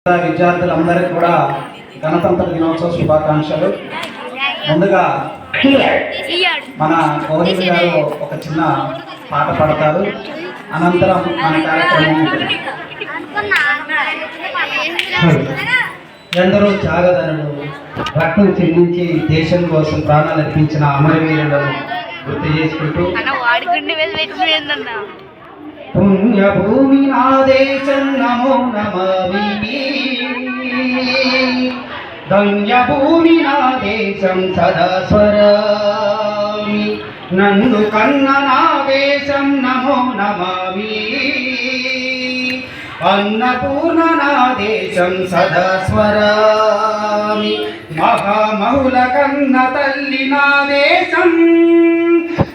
విద్యార్థులందరికీ కూడా గణతంత్ర దినోత్సవ శుభాకాంక్షలు. ముందుగా మన కోహ్లీ గారు ఒక చిన్న పాట పాడతారు. అనంతరం మన కార్యక్రమం ఎందరో త్యాగదనులు రక్తం చెల్లించి దేశం కోసం ప్రాణాలు అర్పించిన అమరవీరులను గుర్తు చేసుకుంటూ పుణ్యభూమి నా దేశం నమో నమామి, ధన్యభూమి నా దేశం సదా స్మరామి, నన్ను కన్న నా దేశం నమో నమామి, అన్నపూర్ణ నా దేశం సదా స్మరామి, మహామహుల కన్న తల్లి నా దేశం,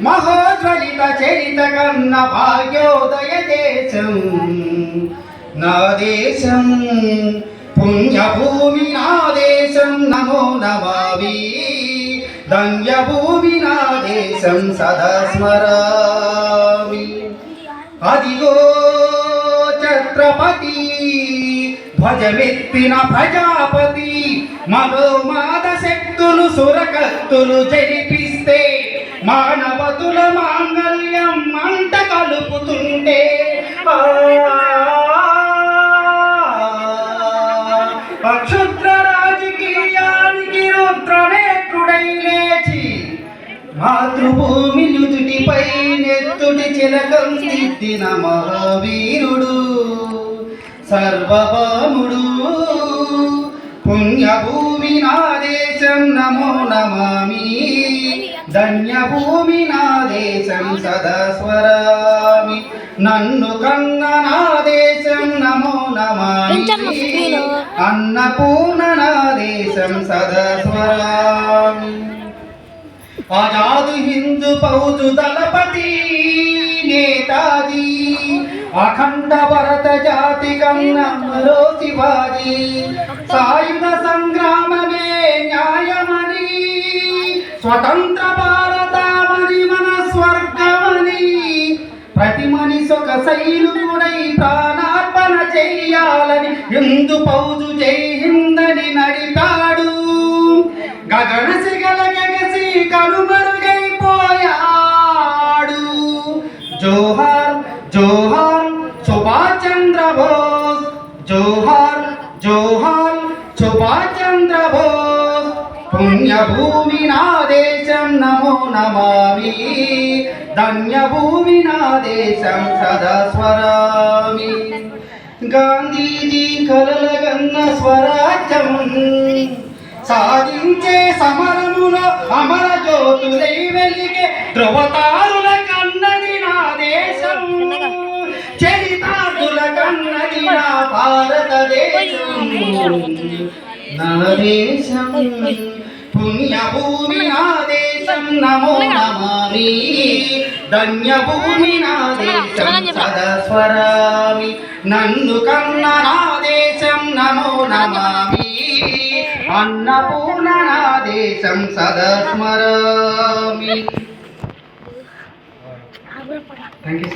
మహోజ్వలిత చరిత కన్న భాగ్యోదయ దేశం నా దేశం, పుణ్యభూమి నా దేశం నమో నమామి, ధన్యభూమి నా దేశం సదా స్మరామి. అదిగో ఛత్రపతి ధ్వజమెత్తిన ప్రజాపతి, మనోమాద శక్తులు సురకత్తులు జరిపిస్తే, మానవతుల మాంగళ్యం మంట కలుపుతుంటే, అక్షుద్ర రాజకీయానికి రుద్రనేత్రుడై లేచి, మాతృభూమి నుదుటిపై నెత్తుడి చిలకం దిద్దిన మహావీరుడు సర్వభౌముడు, పుణ్యభూమి నా దేశం నమో నమామి, ధన్యభూమి నా దేశం సదా స్మరామి, నన్ను కన్న నా దేశం నమో నమామి, అన్నపూర్ణ నా దేశం సదా స్మరామి. ఆజాదు హిందూ ఫౌజు దళపతి నేతాజీ, అఖండ భరత జాతి కన్నమరో శివాజీ, సాయుధ సంగ్రామమే న్యాయమని, స్వతంత్ర భారతమని మన స్వర్గమని, ప్రతి మనిషొక సైనికుడై ప్రాణార్పణ చెయ్యాలని హిందూ ఫౌజు జై హిందని నడిపాడు. గగన సిగల గెగసి కనుమరుగైపోయాడు. జోహార్ జోహార్ సుభాష్ చంద్ర బోస్, జోహార్ జోహార్ సుభాష్ చంద్ర బోస్, పుణ్యభూమి నా దేశం నమో నమామి, ధన్యభూమి నా దేశం సదా స్మరామి. గాంధీజీ కలలగన్న స్వరాజ్యం సాధించే సమరములో అమర జ్యోతులై వెలిగే ధ్రువతారుల కన్నది నా దేశం, చరితార్థుల కన్నది నా భారతదేశం నా దేశం, పుణ్యభూమి నా దేశం నమో నమామి, ధన్యభూమి నా దేశం సదా స్మరామి, నన్ను కన్న నా దేశం నమో నమామి, అన్నపూర్ణ నా దేశం సదా స్మరామి. Thank you sir.